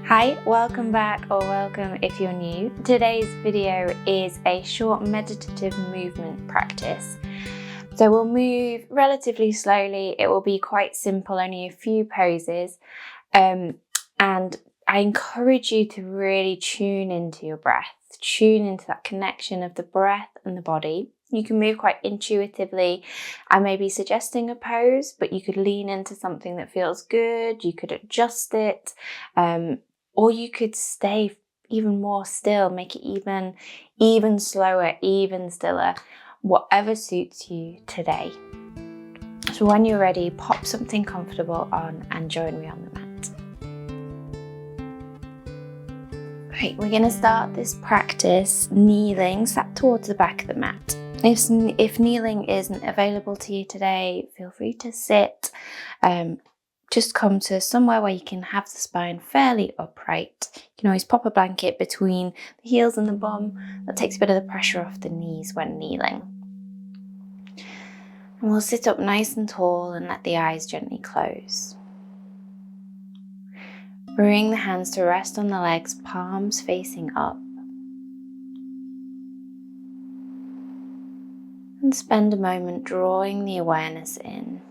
Hi, welcome back or welcome if you're new. Today's video is a short meditative movement practice. So we'll move relatively slowly. It will be quite simple, only a few poses. And I encourage you to really tune into your breath, tune into that connection of the breath and the body. You can move quite intuitively. I may be suggesting a pose, but you could lean into something that feels good. You could adjust it. Or you could stay even more still, make it even slower, even stiller, whatever suits you today. So when you're ready, pop something comfortable on and join me on the mat. Right, we're going to start this practice kneeling, sat towards the back of the mat. If kneeling isn't available to you today, feel free to sit. Just come to somewhere where you can have the spine fairly upright. You can always pop a blanket between the heels and the bum. That takes a bit of the pressure off the knees when kneeling. And we'll sit up nice and tall and let the eyes gently close. Bring the hands to rest on the legs, palms facing up. And spend a moment drawing the awareness in.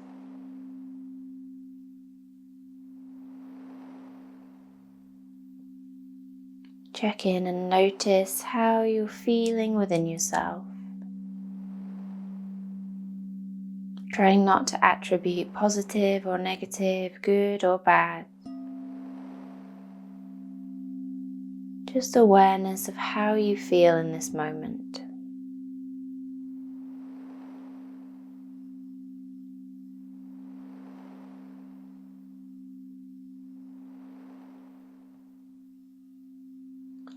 Check in and notice how you're feeling within yourself. Trying not to attribute positive or negative, good or bad. Just awareness of how you feel in this moment.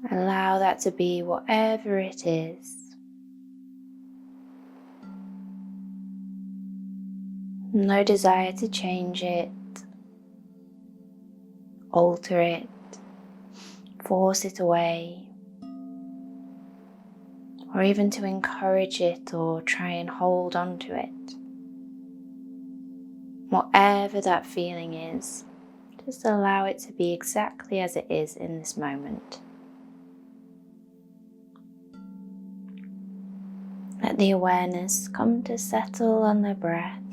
Allow that to be whatever it is. No desire to change it, alter it, force it away, or even to encourage it or try and hold on to it. Whatever that feeling is, just allow it to be exactly as it is in this moment. Let the awareness come to settle on the breath.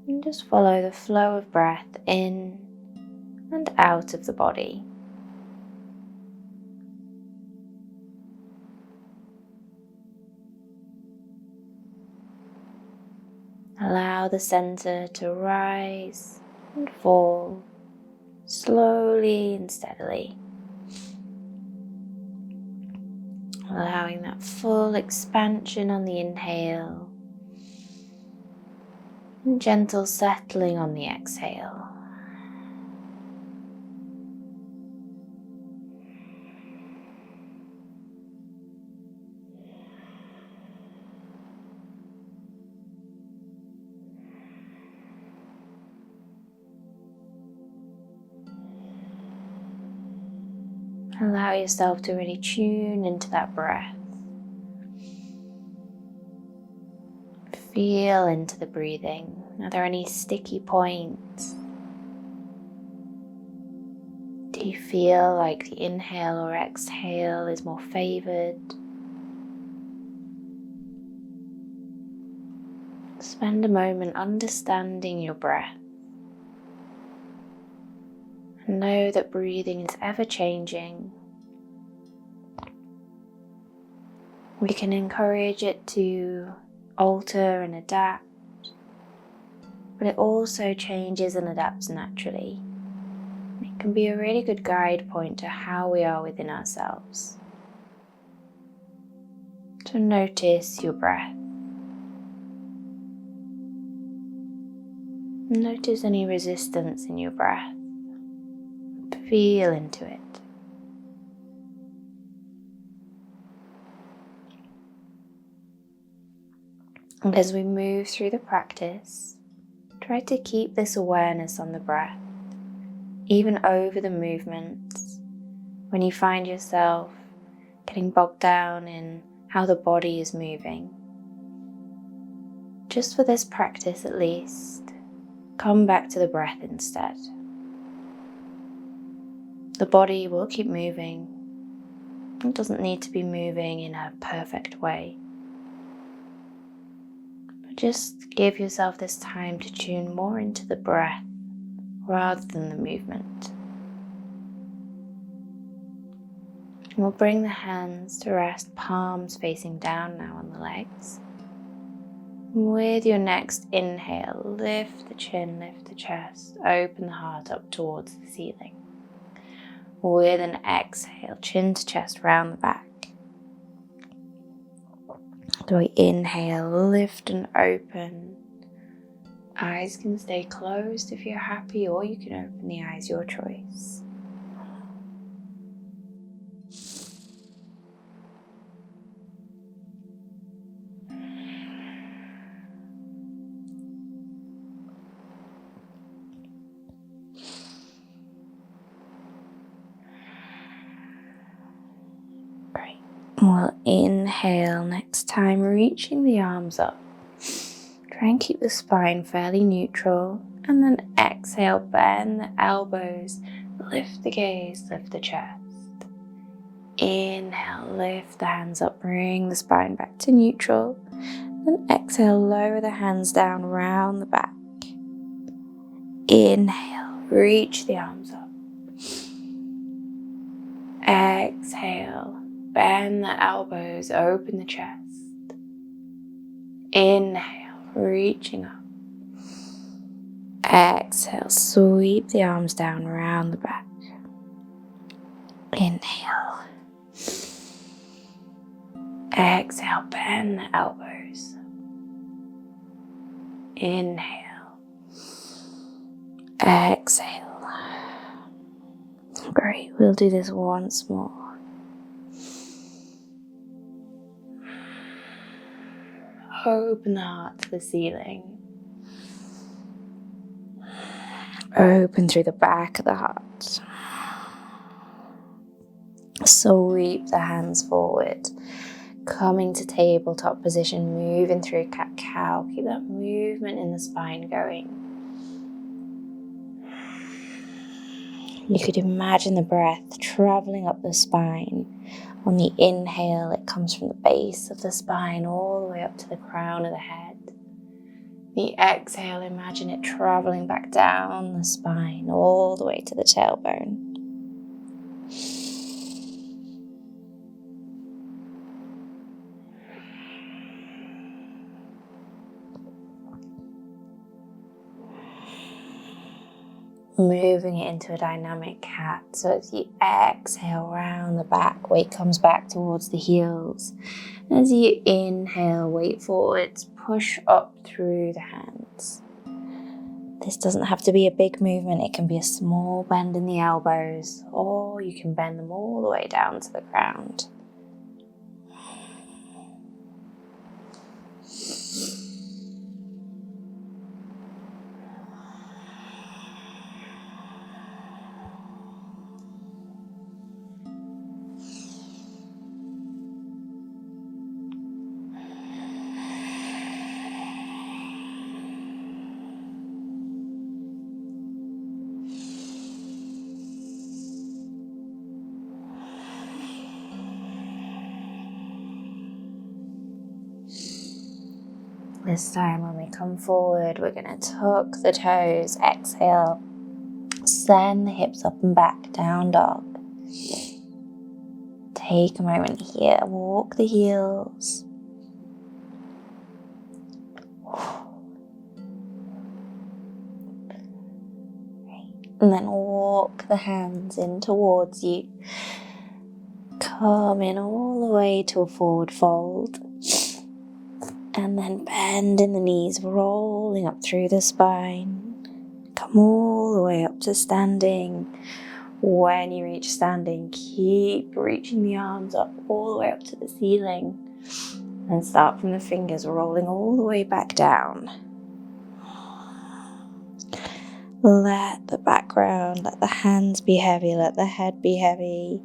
And just follow the flow of breath in and out of the body. Allow the center to rise and fall slowly and steadily. Allowing that full expansion on the inhale and gentle settling on the exhale. Allow yourself to really tune into that breath. Feel into the breathing. Are there any sticky points? Do you feel like the inhale or exhale is more favored? Spend a moment understanding your breath. And know that breathing is ever changing. We can encourage it to alter and adapt, but it also changes and adapts naturally. It can be a really good guide point to how we are within ourselves. So notice your breath. Notice any resistance in your breath. Feel into it. And as we move through the practice, try to keep this awareness on the breath, even over the movements, when you find yourself getting bogged down in how the body is moving. Just for this practice at least, come back to the breath instead. The body will keep moving. It doesn't need to be moving in a perfect way. But just give yourself this time to tune more into the breath rather than the movement. And we'll bring the hands to rest, palms facing down now on the legs. With your next inhale, lift the chin, lift the chest, open the heart up towards the ceiling. With an exhale, chin to chest, round the back. So we inhale, lift and open. Eyes can stay closed if you're happy, or you can open the eyes, your choice. Great. We'll inhale next time, reaching the arms up. Try and keep the spine fairly neutral, and then exhale, bend the elbows, lift the gaze, lift the chest. Inhale, lift the hands up, bring the spine back to neutral. Then exhale, lower the hands down, round the back. Inhale, reach the arms up. Exhale, bend the elbows, open the chest. Inhale, reaching up. Exhale, sweep the arms down, round the back. Inhale. Exhale, bend the elbows. Inhale. Exhale. Great, we'll do this once more. Open the heart to the ceiling. Open through the back of the heart. Sweep the hands forward. Coming to tabletop position, moving through cat-cow. Keep that movement in the spine going. You could imagine the breath traveling up the spine. On the inhale, it comes from the base of the spine all the way up to the crown of the head. The exhale, imagine it traveling back down the spine all the way to the tailbone. Moving it into a dynamic cat. So as you exhale round the back, weight comes back towards the heels. As you inhale, weight forwards, push up through the hands. This doesn't have to be a big movement. It can be a small bend in the elbows, or you can bend them all the way down to the ground. This time when we come forward, we're going to tuck the toes, exhale, send the hips up and back, down dog. Take a moment here, walk the heels. And then walk the hands in towards you. Come in all the way to a forward fold. And then bend in the knees, rolling up through the spine. Come all the way up to standing. When you reach standing, keep reaching the arms up all the way up to the ceiling. And start from the fingers, rolling all the way back down. Let the background, let the hands be heavy, let the head be heavy.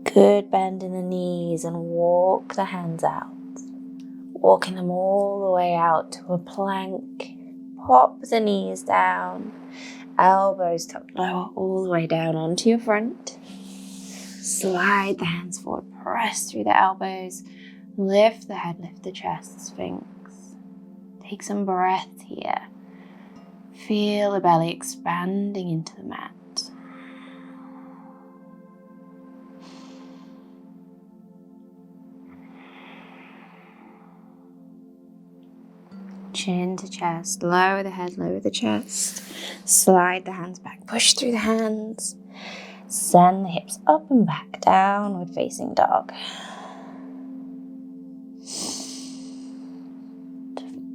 Good bend in the knees and walk the hands out. Walking them all the way out to a plank, pop the knees down, elbows tucked lower all the way down onto your front. Slide the hands forward, press through the elbows, lift the head, lift the chest, Sphinx. Take some breath here. Feel the belly expanding into the mat. Chin to chest, lower the head, lower the chest. Slide the hands back, push through the hands. Send the hips up and back, downward facing dog.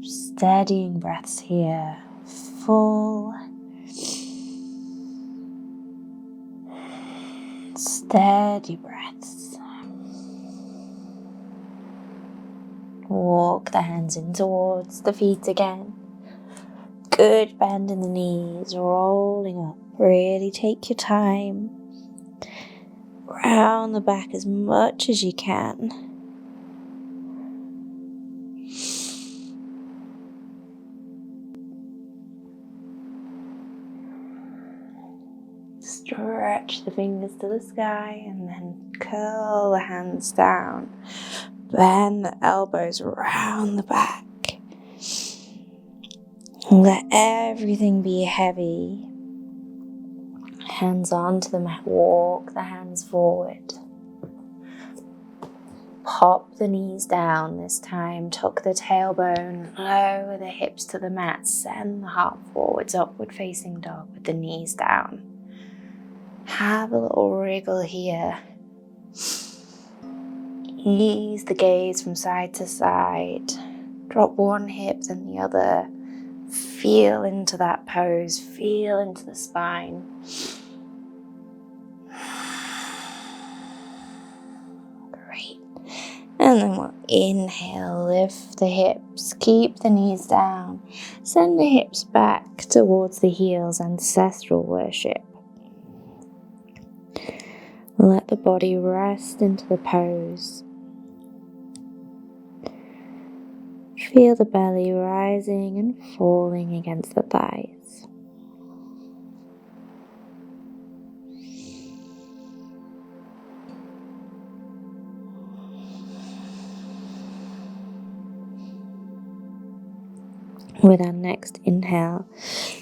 Steadying breaths here. Full, steady breaths. Walk the hands in towards the feet again. Good bend in the knees, rolling up. Really take your time. Round the back as much as you can. Stretch the fingers to the sky and then curl the hands down. Bend the elbows round the back. Let everything be heavy. Hands onto the mat, walk the hands forward. Pop the knees down this time, tuck the tailbone, lower the hips to the mat, send the heart forwards, upward facing dog with the knees down. Have a little wriggle here. Ease the gaze from side to side. Drop one hip then the other. Feel into that pose, feel into the spine. Great. And then we'll inhale, lift the hips, keep the knees down. Send the hips back towards the heels, ancestral worship. Let the body rest into the pose. Feel the belly rising and falling against the thighs. With our next inhale,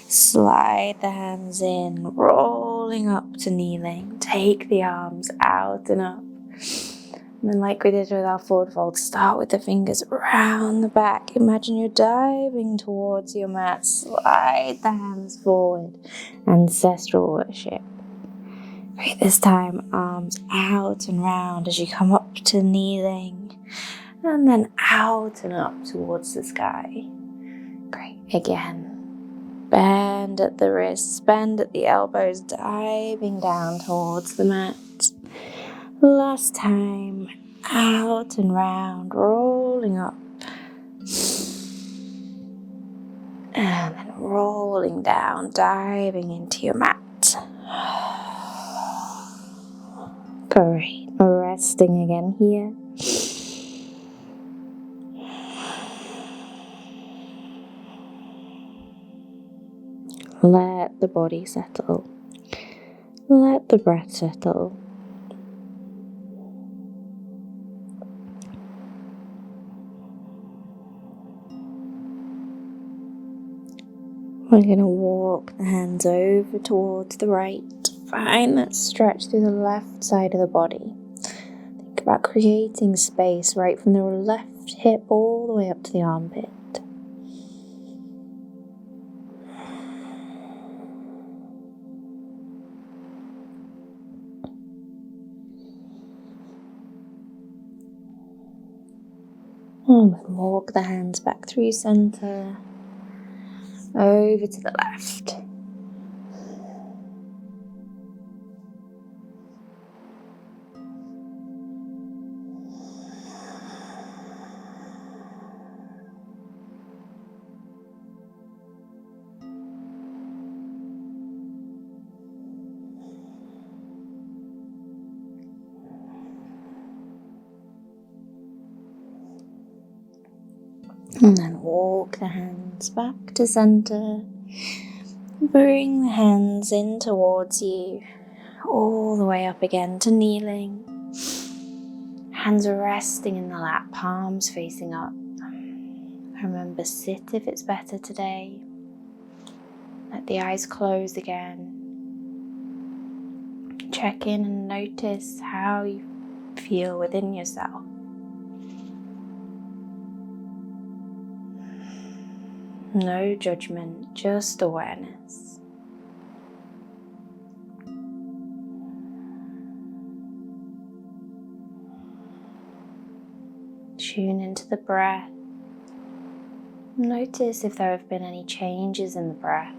slide the hands in, rolling up to kneeling. Take the arms out and up. And then like we did with our forward fold, start with the fingers around the back. Imagine you're diving towards your mat. Slide the hands forward. Ancestral worship. Great, this time arms out and round as you come up to kneeling. And then out and up towards the sky. Great, again. Bend at the wrists, bend at the elbows, diving down towards the mat. Last time, out and round, rolling up. And then rolling down, diving into your mat. Great, resting again here. Let the body settle. Let the breath settle. We're going to walk the hands over towards the right. Find that stretch through the left side of the body. Think about creating space right from the left hip all the way up to the armpit. And then walk the hands back through center. Over to the left. And then walk the hands back to center. Bring the hands in towards you, all the way up again to kneeling. Hands are resting in the lap, palms facing up. Remember, sit if it's better today. Let the eyes close again. Check in and notice how you feel within yourself. No judgment, just awareness. Tune into the breath. Notice if there have been any changes in the breath.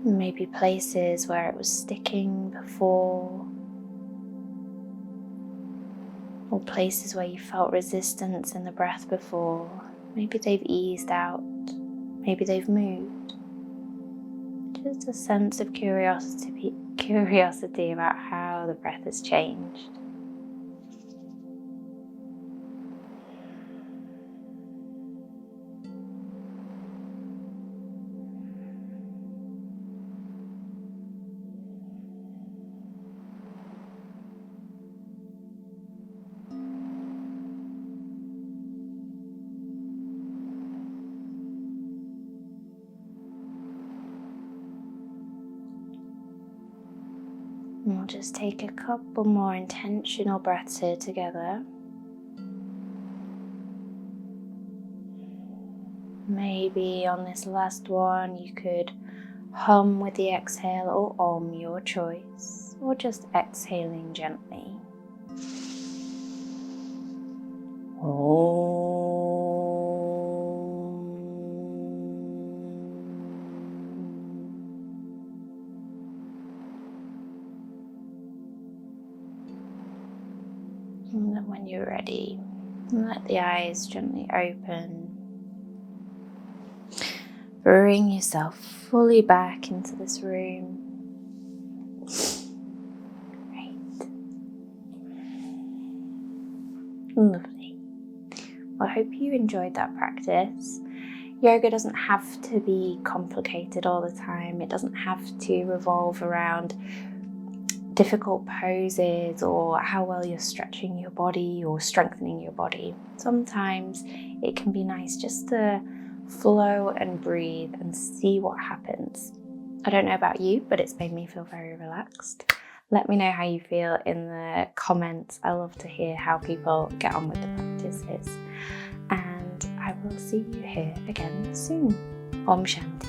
Maybe places where it was sticking before, or places where you felt resistance in the breath before. Maybe they've eased out, maybe they've moved. Just a sense of curiosity about how the breath has changed. And we'll just take a couple more intentional breaths here together. Maybe on this last one you could hum with the exhale or om, your choice, or just exhaling gently. And then when you're ready, let the eyes gently open. Bring yourself fully back into this room. Great. Lovely. Well, I hope you enjoyed that practice. Yoga doesn't have to be complicated all the time. It doesn't have to revolve around difficult poses or how well you're stretching your body or strengthening your body. Sometimes it can be nice just to flow and breathe and see what happens. I don't know about you, but it's made me feel very relaxed. Let me know how you feel in the comments. I love to hear how people get on with the practices. And I will see you here again soon. Om Shanti.